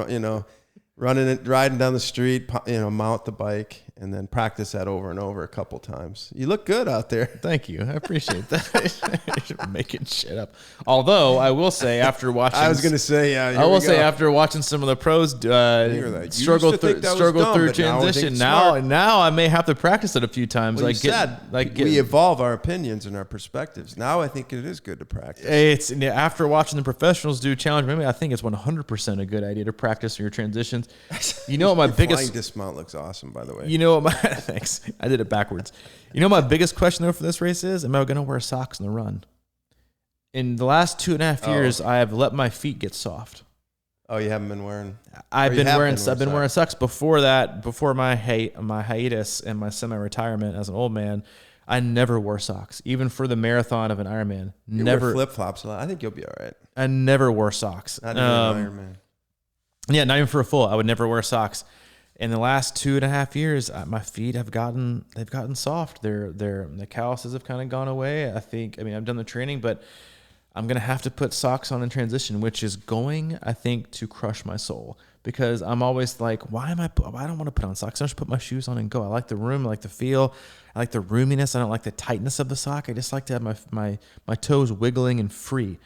riding down the street, mount the bike, and then practice that over and over a couple times. You look good out there. Thank you. I appreciate that. Making shit up. Although I will say, after watching, after watching some of the pros struggle through transition, now I may have to practice it a few times. Well, we evolve our opinions and our perspectives. Now I think it is good to practice. It's after watching the professionals do challenge. Maybe I think it's 100% a good idea to practice your transitions. You know what my biggest flying dismount looks awesome, by the way. You know what thanks. I did it backwards. You know what my biggest question though for this race is? Am I going to wear socks in the run? In the last 2.5 years, I have let my feet get soft. Oh, you haven't been wearing? I've been wearing socks before that. Before my hiatus and my semi-retirement as an old man, I never wore socks, even for the marathon of an Ironman. You wear flip-flops a lot. I think you'll be all right. I never wore socks. Not even an Ironman. Yeah, not even for a full. I would never wear socks. In the last 2.5 years, my feet have gotten soft. The calluses have kind of gone away. I've done the training, but I'm going to have to put socks on in transition, which is going, I think, to crush my soul because I'm always like, I don't want to put on socks. I just put my shoes on and go. I like the room. I like the feel. I like the roominess. I don't like the tightness of the sock. I just like to have my toes wiggling and free.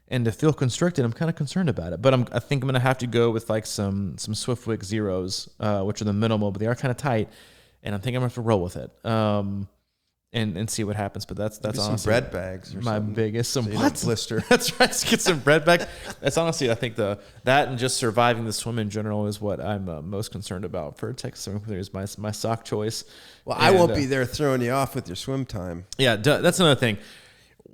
And to feel constricted, I'm kind of concerned about it. But I think I'm going to have to go with like some Swiftwick Zeros, which are the minimal, but they are kind of tight. And I think I'm going to have to roll with it and see what happens. But that's honestly some bread bags or my something. Biggest. So you don't blister. That's right. Let's get some bread bags. That's honestly, I think that and just surviving the swim in general is what I'm most concerned about for Texas Swim. Is my sock choice. Well, I won't be there throwing you off with your swim time. Yeah, that's another thing.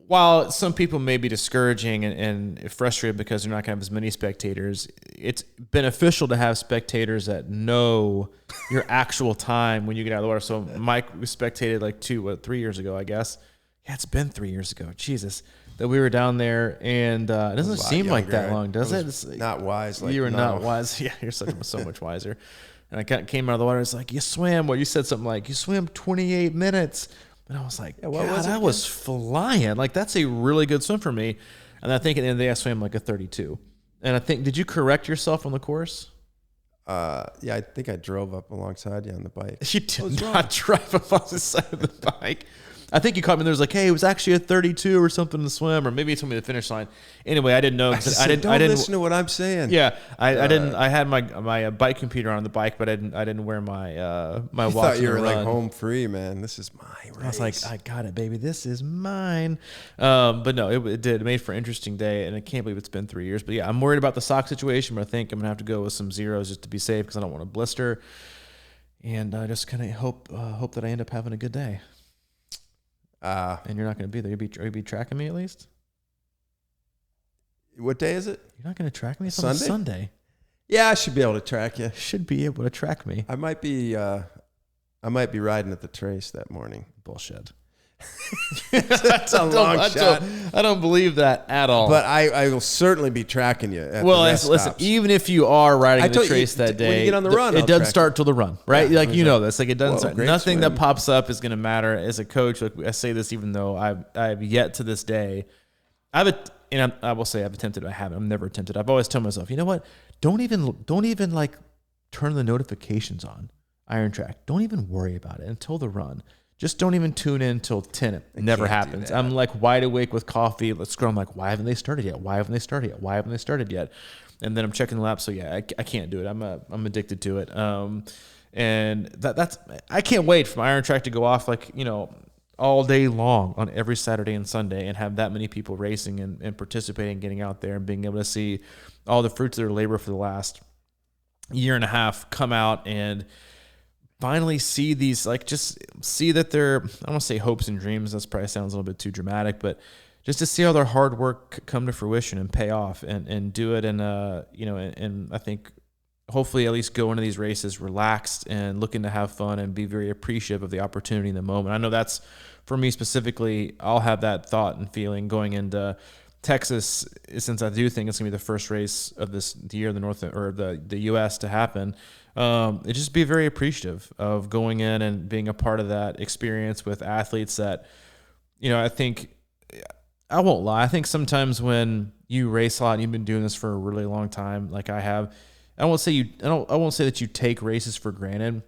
While some people may be discouraging and frustrated because they're not going to have as many spectators, it's beneficial to have spectators that know your actual time when you get out of the water. So Mike spectated like 3 years ago, I guess. Yeah, it's been 3 years ago. Jesus. That we were down there, and it doesn't seem like that long, does it? It's not wise. You were not wise. Yeah, you're so much wiser. And I came out of the water. It's like, you swam. Well, you said something like, you swam 28 minutes. And I was like, I was flying. Like, that's a really good swim for me. And I think at the end of the day, I swam like a 32. And I think, did you correct yourself on the course? Yeah, I think I drove up alongside you on the bike. You did not drive up on the side of the bike. I think you caught me there. It was like, hey, it was actually a 32 or something to swim, or maybe you told me the finish line. Anyway, I didn't know. I didn't listen to what I'm saying. Yeah, I didn't. I had my bike computer on the bike, but I didn't wear my my watch. I thought you were like home free, man. This is my race. I was like, I got it, baby. This is mine. But no, it did. It made for an interesting day, and I can't believe it's been 3 years. But yeah, I'm worried about the sock situation, but I think I'm gonna have to go with some zeros just to be safe because I don't want to blister. And I just kind of hope that I end up having a good day. And you're not going to be there. You'll be tracking me at least? What day is it? You're not going to track me? It's Sunday? On Sunday. Yeah, I should be able to track you. Should be able to track me. I might be riding at the Trace that morning. Bullshit. That's a long shot. I don't believe that at all. But I will certainly be tracking you at the rest listen, stops. even if you are riding the Trace that day, when you get on the run, it doesn't start till the run, right? Yeah, like, you know this. Like, it doesn't start. swim. Nothing that pops up is going to matter. As a coach, like, I say this even though I've yet to this day, I will say I've attempted. I haven't. I've never attempted. I've always told myself, you know what? Don't even like turn the notifications on Iron Track. Don't even worry about it until the run. Just don't even tune in until 10. It never happens. I'm like wide awake with coffee. Let's scroll. I'm like, why haven't they started yet? Why haven't they started yet? Why haven't they started yet? And then I'm checking the lap. So yeah, I can't do it. I'm addicted to it. And that's I can't wait for my Iron Track to go off. Like, you know, all day long on every Saturday and Sunday and have that many people racing and participating, getting out there and being able to see all the fruits of their labor for the last year and a half come out and finally see these, like, just see that they're, I don't want to say hopes and dreams. That probably sounds a little bit too dramatic, but just to see how their hard work come to fruition and pay off and do it. And, and I think hopefully at least go into these races relaxed and looking to have fun and be very appreciative of the opportunity in the moment. I know that's, for me specifically, I'll have that thought and feeling going into Texas, since I do think it's going to be the first race of this year, the U.S. to happen. It just be very appreciative of going in and being a part of that experience with athletes that, I think, I won't lie. I think sometimes when you race a lot and you've been doing this for a really long time, like I have, I won't say that you take races for granted,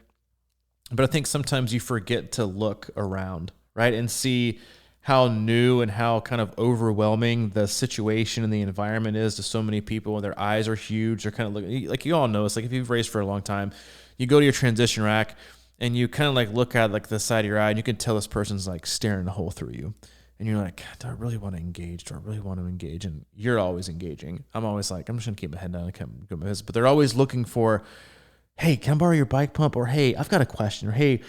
but I think sometimes you forget to look around, right? And see how new and how kind of overwhelming the situation and the environment is to so many people, and their eyes are huge. They're kind of looking, like, you all know, it's like if you've raced for a long time, you go to your transition rack and you kind of like look at like the side of your eye and you can tell this person's like staring a hole through you. And you're like, do I really want to engage? Do I really want to engage? And you're always engaging. I'm always like, I'm just going to keep my head down and keep my business. But they're always looking for, hey, can I borrow your bike pump? Or, hey, I've got a question. Or, hey,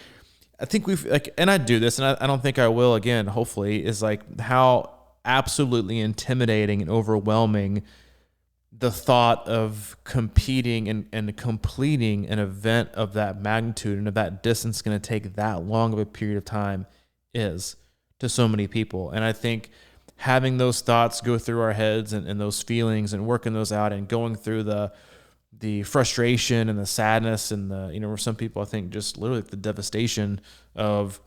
I think we've, like, and I do this, and I don't think I will again, hopefully, is like how absolutely intimidating and overwhelming the thought of competing and completing an event of that magnitude and of that distance going to take that long of a period of time is to so many people. And I think having those thoughts go through our heads and those feelings and working those out and going through the frustration and the sadness and for some people, I think just literally the devastation of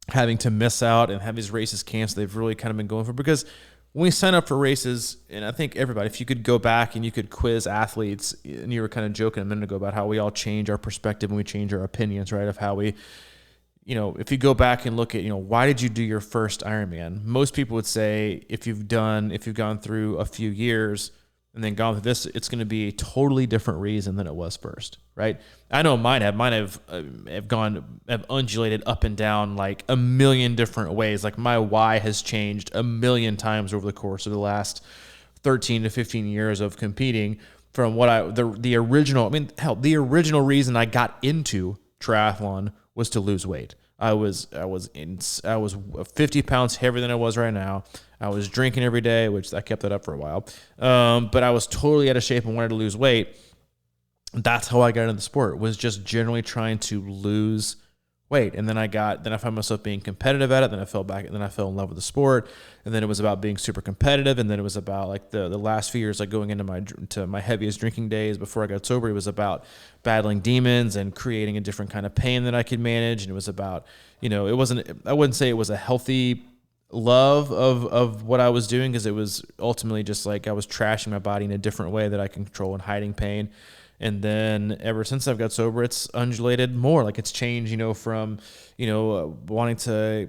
having to miss out and have these races canceled, they've really kind of been going for. Because when we sign up for races, and I think everybody, if you could go back and you could quiz athletes, and you were kind of joking a minute ago about how we all change our perspective and we change our opinions, right? Of how we, if you go back and look at, why did you do your first Ironman? Most people would say if you've gone through a few years and then gone through this, it's going to be a totally different reason than it was first, right? I know mine have undulated up and down like a million different ways. Like my why has changed a million times over the course of the last 13 to 15 years of competing from what the original reason I got into triathlon was to lose weight. I was 50 pounds heavier than I was right now. I was drinking every day, which I kept that up for a while. But I was totally out of shape and wanted to lose weight. That's how I got into the sport, was just generally trying to lose weight. And then I found myself being competitive at it. Then I fell back, and then I fell in love with the sport. And then it was about being super competitive. And then it was about like the last few years, like going into my heaviest drinking days before I got sober. It was about battling demons and creating a different kind of pain that I could manage. And it was about, I wouldn't say it was a healthy love of what I was doing, because it was ultimately just like I was trashing my body in a different way that I can control and hiding pain. And then ever since I've got sober, it's undulated more. Like it's changed, from, wanting to,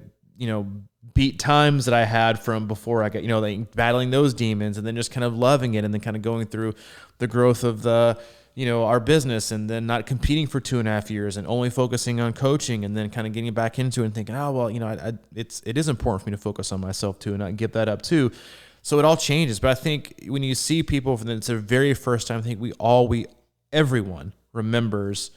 beat times that I had from before I got, like battling those demons, and then just kind of loving it, and then kind of going through the growth of our business, and then not competing for 2.5 years and only focusing on coaching, and then kind of getting back into it and thinking, oh, well, it is important for me to focus on myself too and not give that up too. So it all changes. But I think when you see people for the very first time, I think everyone remembers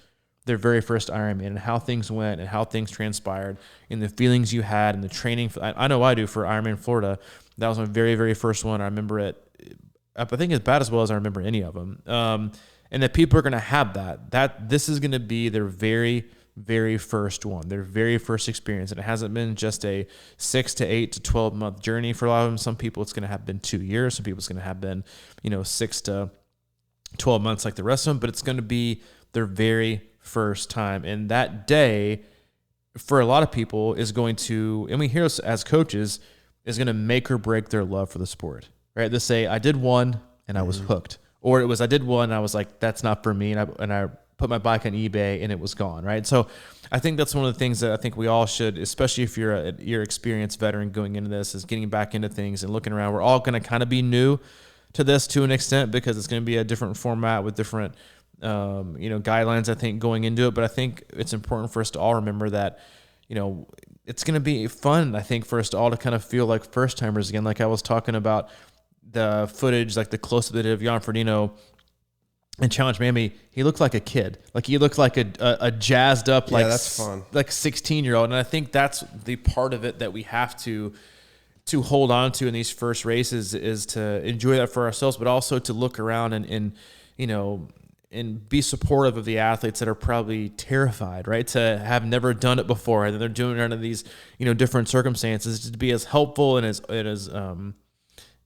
their very first Ironman and how things went and how things transpired and the feelings you had and the training. I know I do for Ironman Florida. That was my very, very first one. I remember it, I think, as bad as well as I remember any of them. And that people are going to have that this is going to be their very, very first one, their very first experience. And it hasn't been just a 6 to 8 to 12 month journey for a lot of them. Some people it's going to have been 2 years. Some people it's going to have been, 6 to 12 months like the rest of them, but it's going to be their very first time. And that day, for a lot of people, is going to, and we hear this as coaches, is going to make or break their love for the sport, right? They say, I did one and I was hooked. Or it was, I did one and I was like, that's not for me. And I put my bike on eBay and it was gone, right? So I think that's one of the things that I think we all should, especially if you're experienced veteran going into this, is getting back into things and looking around. We're all going to kind of be new to this to an extent, because it's going to be a different format with different, guidelines, I think, going into it. But I think it's important for us to all remember that, it's going to be fun, I think, for us all to kind of feel like first timers again. Like I was talking about the footage, like the close-up they did of Jan Frodeno in Challenge Miami. He looked like a kid. Like he looked like a jazzed up, like, that's fun. Like 16-year-old. And I think that's the part of it that we have to hold on to in these first races, is to enjoy that for ourselves, but also to look around and you know, and be supportive of the athletes that are probably terrified, right? To have never done it before, and they're doing it under these, you know, different circumstances, to be as helpful and as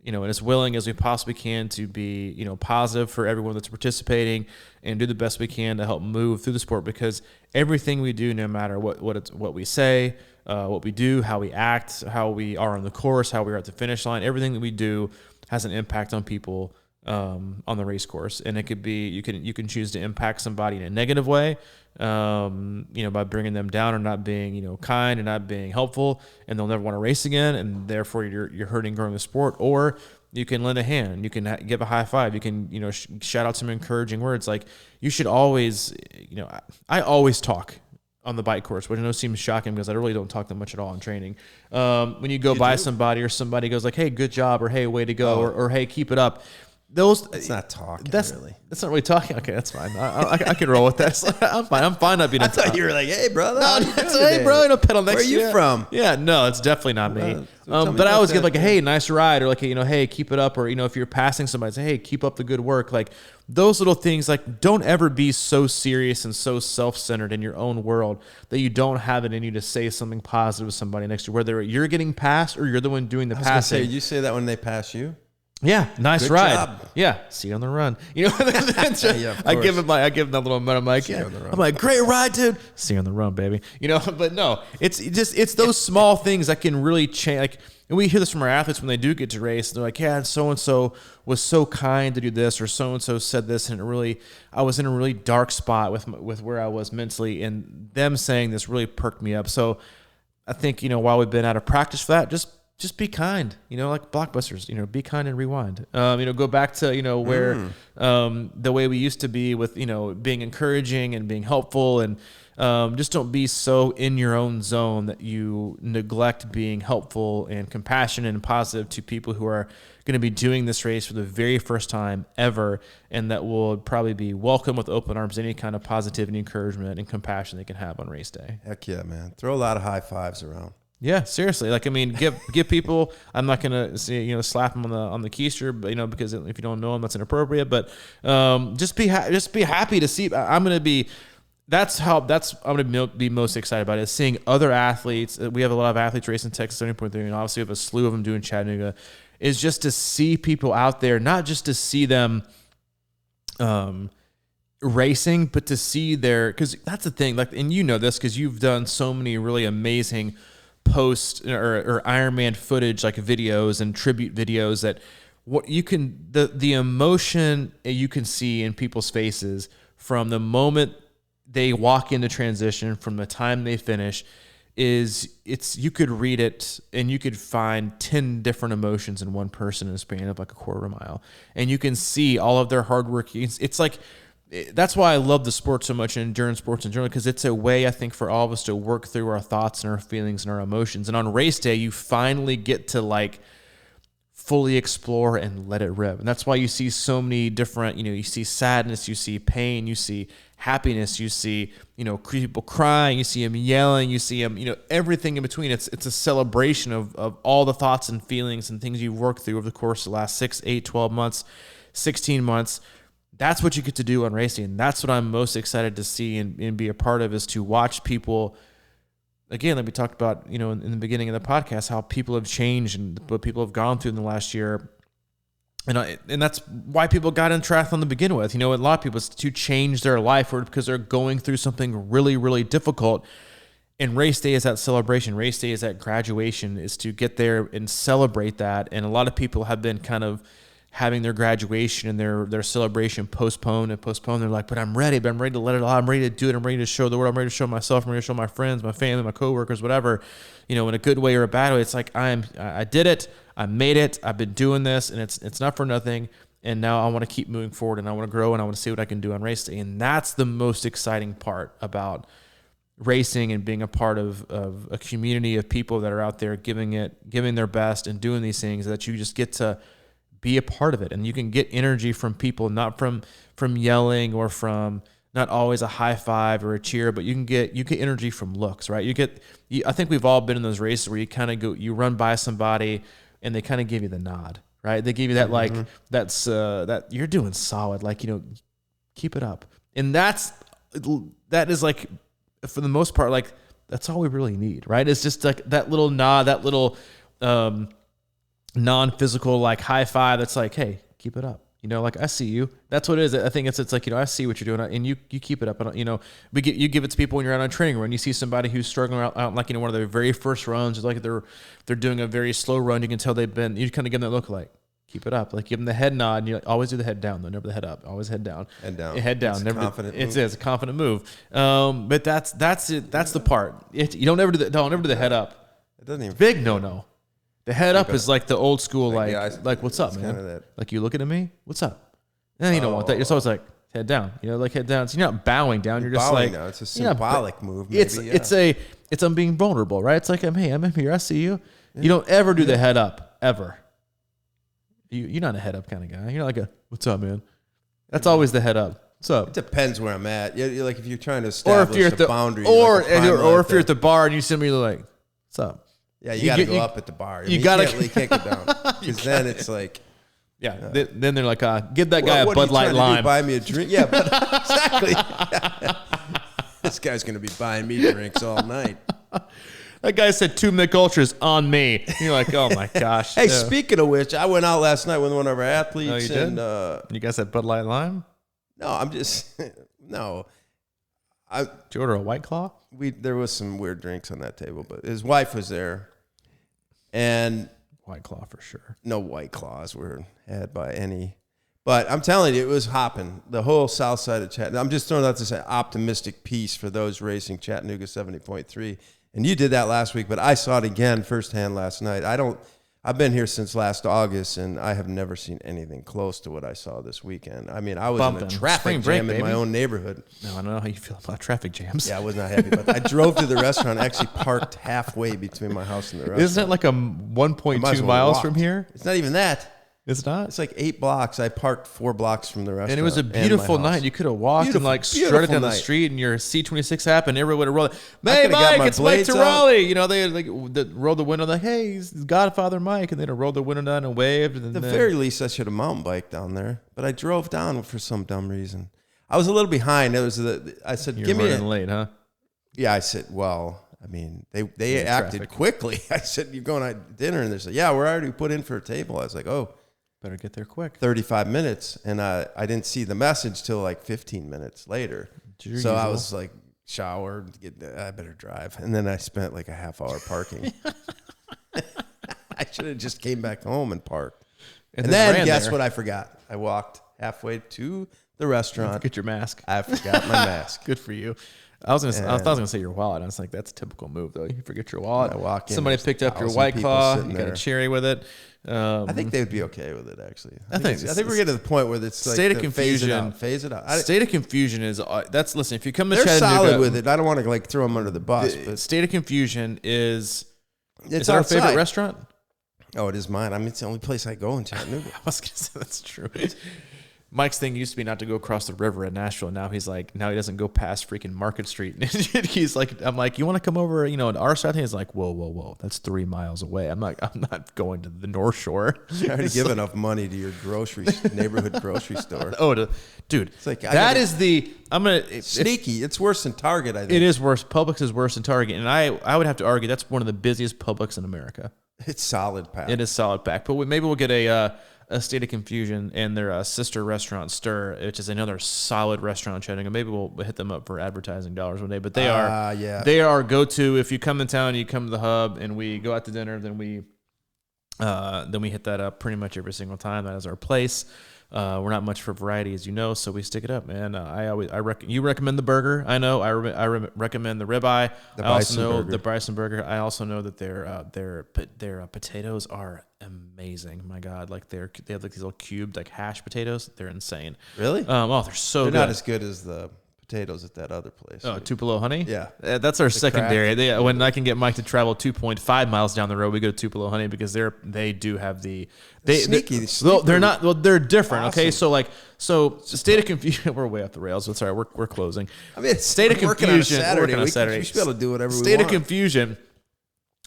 you know, and as willing as we possibly can to be, you know, positive for everyone that's participating, and do the best we can to help move through the sport, because everything we do, no matter what we say, what we do, how we act, how we are on the course, how we are at the finish line, everything that we do has an impact on people on the race course. And it could be, you can choose to impact somebody in a negative way, you know, by bringing them down or not being, you know, kind and not being helpful, and they'll never want to race again, and therefore you're hurting growing the sport. Or you can lend a hand, you can give a high five, you can, you know, shout out some encouraging words. Like, you should always, you know, I always talk on the bike course, which I know seems shocking because I really don't talk that much at all in training. When you go by somebody, or somebody goes like, hey, good job, or hey, way to go, or hey, keep it up. It's not talking, really. That's not really talking. Okay, that's fine. I can roll with that. I'm fine. I'm fine not being. I thought you were like, hey, brother. No, hey, bro, no pedal next. Where are you from? Yeah, no, it's definitely not me. But I always give like, hey, nice ride, or like, you know, hey, keep it up, or, you know, if you're passing somebody, say, hey, keep up the good work. Like, those little things. Like, don't ever be so serious and so self-centered in your own world that you don't have it in you to say something positive to somebody next to you, whether you're getting passed or you're the one doing the passing. You say that when they pass you? Yeah, nice Good ride. job. Yeah, see you on the run. You know, Yeah, I give him that little moment. I'm like, yeah. I'm like, great ride, dude. See you on the run, baby. You know, but no, it's those small things that can really change. Like, and we hear this from our athletes when they do get to race. They're like, yeah, so and so was so kind to do this, or so and so said this, and I was in a really dark spot with where I was mentally, and them saying this really perked me up. So I think, you know, while we've been out of practice for that, just be kind, you know, like Blockbusters, you know, be kind and rewind. You know, go back to, you know, where the way we used to be with, you know, being encouraging and being helpful, and just don't be so in your own zone that you neglect being helpful and compassionate and positive to people who are going to be doing this race for the very first time ever, and that will probably be welcome with open arms any kind of positivity, encouragement, and compassion they can have on race day. Heck yeah, man. Throw a lot of high fives around. Yeah, seriously. Like, I mean, give people. I'm not gonna say, you know, slap them on the keister, but, you know, because if you don't know them, that's inappropriate. But just be happy to see. I'm gonna be most excited about it, is seeing other athletes. We have a lot of athletes racing Texas 70.3, and obviously we have a slew of them doing Chattanooga. Is just to see people out there, not just to see them racing, but to see because that's the thing. Like, and you know this because you've done so many really amazing post or Ironman footage, like videos and tribute videos, that what you can, the emotion you can see in people's faces from the moment they walk into transition, from the time they finish, you could read it and you could find 10 different emotions in one person in a span of like a quarter of a mile, and you can see all of their hard work. It's like, that's why I love the sport so much, and endurance sports in general, because it's a way, I think, for all of us to work through our thoughts and our feelings and our emotions. And on race day, you finally get to like fully explore and let it rip. And that's why you see so many different, you know, you see sadness, you see pain, you see happiness, you see, you know, people crying, you see them yelling, you see them, you know, everything in between. It's a celebration of all the thoughts and feelings and things you've worked through over the course of the last 6, 8, 12 months, 16 months. That's what you get to do on race day. And that's what I'm most excited to see and be a part of, is to watch people, again, like we talked about, you know, in the beginning of the podcast, how people have changed and what people have gone through in the last year. And that's why people got in triathlon to begin with. You know, a lot of people, it's to change their life, or because they're going through something really, really difficult. And race day is that celebration. Race day is that graduation, is to get there and celebrate that. And a lot of people have been kind of having their graduation and their celebration postponed. They're like, but I'm ready to let it all. I'm ready to do it. I'm ready to show the world. I'm ready to show myself. I'm ready to show my friends, my family, my coworkers, whatever, you know, in a good way or a bad way. It's like, I did it. I made it. I've been doing this, and it's not for nothing. And now I want to keep moving forward, and I want to grow, and I want to see what I can do on race day. And that's the most exciting part about racing and being a part of a community of people that are out there giving their best and doing these things, that you just get to be a part of it. And you can get energy from people, not from yelling or from not always a high five or a cheer, but you get energy from looks, right? I think we've all been in those races where you kind of you run by somebody and they kind of give you the nod, right? They give you that, like, that you're doing solid, like, keep it up. And that is like, for the most part, like, that's all we really need, right? It's just like that little nod, that little non-physical, like, high five that's like, hey, keep it up. Like, I see you. That's what it is. I think it's like, I see what you're doing, and you keep it up. And, you give it to people when you're out on a training run. You see somebody who's struggling out like, one of their very first runs, like they're doing a very slow run. You can tell you kind of give them that look, like, keep it up. Like, give them the head nod, and you always do the head down, though, never the head up. Always head down. Head down. Head down. It's never. It's a confident move. But that's it. That's the part. You don't ever do the head up. It doesn't even. Big no. The head up is like the old school, like what's up, man? Like, you looking at me? What's up? And you don't want that. You're always like, head down. Like, head down. So you're not bowing down. You're just bowing like, now. It's a symbolic move. Maybe, it's I'm being vulnerable, right? It's like, I'm here. I see you. Yeah. You don't ever do the head up, ever. You're not a head up kind of guy. You're like what's up, man? That's always the head up. What's up? It depends where I'm at. You're like, if you're trying to establish a boundary, or if you're at the bar and you see me, you're like, what's up? Yeah, you got to go up at the bar. You can't go down, because then it's like, Then they're like, give that guy a Bud Light lime. Buy me a drink. Yeah, but exactly. This guy's gonna be buying me drinks all night. That guy said 2 Mick Ultras on me. You're like, oh my gosh. Hey, speaking of which, I went out last night with one of our athletes. Oh, you did? You guys had Bud Light lime? No, I'm just no. Did you order a White Claw? There was some weird drinks on that table, but his wife was there. And White Claw for sure. No White Claws were had by any. But I'm telling you, it was hopping. The whole south side of Chattanooga. I'm just throwing out this optimistic piece for those racing Chattanooga 70.3. And you did that last week, but I saw it again firsthand last night. I've been here since last August, and I have never seen anything close to what I saw this weekend. I mean, I was in a traffic jam in my own neighborhood. No, I don't know how you feel about traffic jams. Yeah, I was not happy about that. I drove to the restaurant, actually parked halfway between my house and the restaurant. Isn't it like a 1.2 miles from here? It's not even that. It's not? It's like 8 blocks. I parked 4 blocks from the restaurant. And it was a beautiful night. You could have walked and like strutted down the street in your C26 app, and everyone would have rolled. Hey, Mike, it's Mike Tupelo. They rolled the window like, hey, he's Godfather Mike. And they'd rolled the window down and waved. And at the very least, I should have mountain biked down there. But I drove down for some dumb reason. I was a little behind. I said, You're give me running late, huh? Yeah, I said, well, I mean, they acted quickly. I said, you're going out to dinner? And they said, yeah, we're already put in for a table. I was like, oh. Better get there quick. 35 minutes, and I didn't see the message till like 15 minutes later. So I was like, showered, I better drive. And then I spent like a half hour parking. I should have just came back home and parked. And then guess what I forgot? I walked halfway to the restaurant. Get your mask. I forgot my mask. Good for you. I was gonna say your wallet. I was like, that's a typical move though. You forget your wallet. I walk in, somebody picked up your White Claw. You got a cherry with it. I think they would be okay with it. Actually, I think we're getting to the point where it's like state of confusion. Phase it out. State of confusion is listen. If you come to they're Chattanooga, solid with it. I don't want to like throw them under the bus. But state of confusion is our favorite restaurant. Oh, it is mine. I mean, it's the only place I go in Chattanooga. I was gonna say that's true. Mike's thing used to be not to go across the river in Nashville. Now he doesn't go past freaking Market Street. He's like, I'm like, you want to come over, to our side? He's like, whoa, that's 3 miles away. I'm not going to the North Shore. I already give enough money to your neighborhood grocery store. Dude, it's like sneaky. It's worse than Target. I think it is worse. Publix is worse than Target, and I would have to argue that's one of the busiest Publix in America. It's solid pack. It is solid pack, but maybe we'll get a State of Confusion and their sister restaurant Stir, which is another solid restaurant in Chattanooga. Maybe we'll hit them up for advertising dollars one day. But they are our go-to. If you come in town, you come to the hub, and we go out to dinner, then we hit that up pretty much every single time. That is our place. We're not much for variety, as you know, so we stick it up, man. You recommend the burger. I know. I recommend the ribeye. I also know the Bison burger. I also know that their potatoes are amazing. My God, like they have like these little cubed like hash potatoes. They're insane. Really? They're so they're good. Not as good as the potatoes at that other place. Oh, Tupelo Honey? Yeah. That's our secondary. When I can get Mike to travel 2.5 miles down the road, we go to Tupelo Honey because they do have the... Sneaky. They're not... Well, they're different, awesome. okay? So state of confusion... We're way off the rails. It's all right. We're closing. I mean, state of confusion... We're working on a Saturday. We should be able to do whatever we want. State of confusion...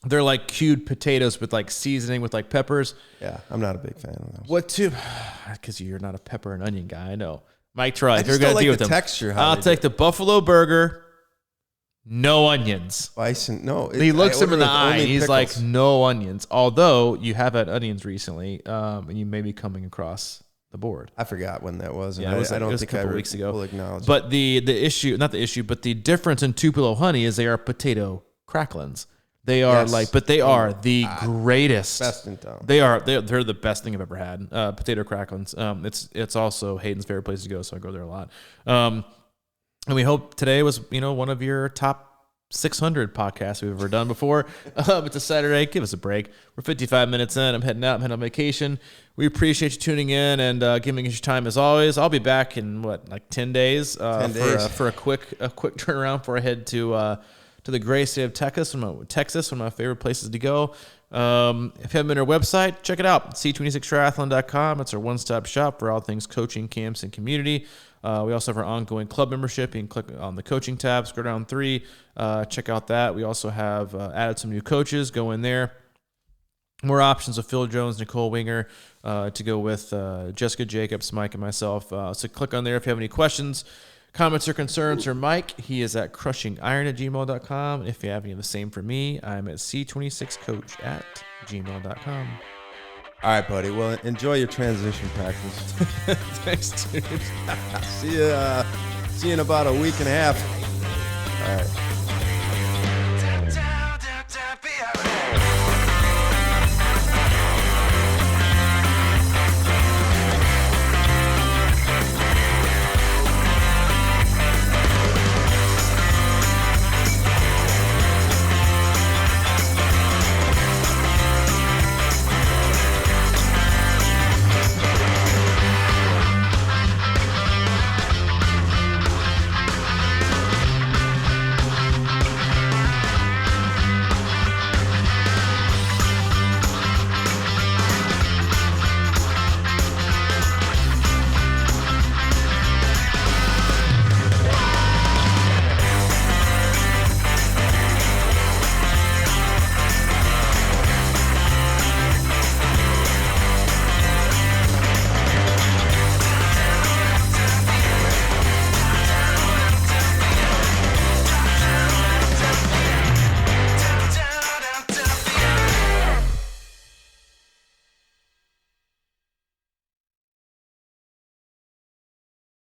They're like cued potatoes with like seasoning with like peppers. Yeah, I'm not a big fan of those. What to? Because you're not a pepper and onion guy. I know. Mike, try. If you're just gonna don't deal like with the them, texture. I'll take the buffalo burger. No onions. Bison. No. He looks him in the eye. And he's pickles. like, no onions. Although you have had onions recently, and you may be coming across the board. I forgot when that was. And Yeah, I don't it was think a couple I weeks ago. will acknowledge. But the issue, not the issue, but the difference in Tupelo Honey is they are potato cracklins. They are they are the greatest. Best in town. They're the best thing I've ever had. Potato cracklins. It's also Hayden's favorite place to go, so I go there a lot. And we hope today was one of your top 600 podcasts we've ever done before. It's a Saturday. Give us a break. We're 55 minutes in. I'm heading out. I'm heading on vacation. We appreciate you tuning in and giving us your time as always. I'll be back in 10 days. 10 days. For a quick turnaround before I head to the great state of Texas, one of my favorite places to go. If you haven't been to our website, check it out, c26triathlon.com. It's our one-stop shop for all things coaching, camps, and community. We also have our ongoing club membership. You can click on the coaching tab, scroll down 3, check out that. We also have added some new coaches. Go in there. More options of Phil Jones, Nicole Winger to go with Jessica Jacobs, Mike, and myself. So click on there if you have any questions, comments, or concerns for Mike. He is at crushingiron@gmail.com. If you have any of the same for me, I'm at c26coach@gmail.com. All right, buddy. Well, enjoy your transition practice. Thanks, dude. See you in about a week and a half. All right.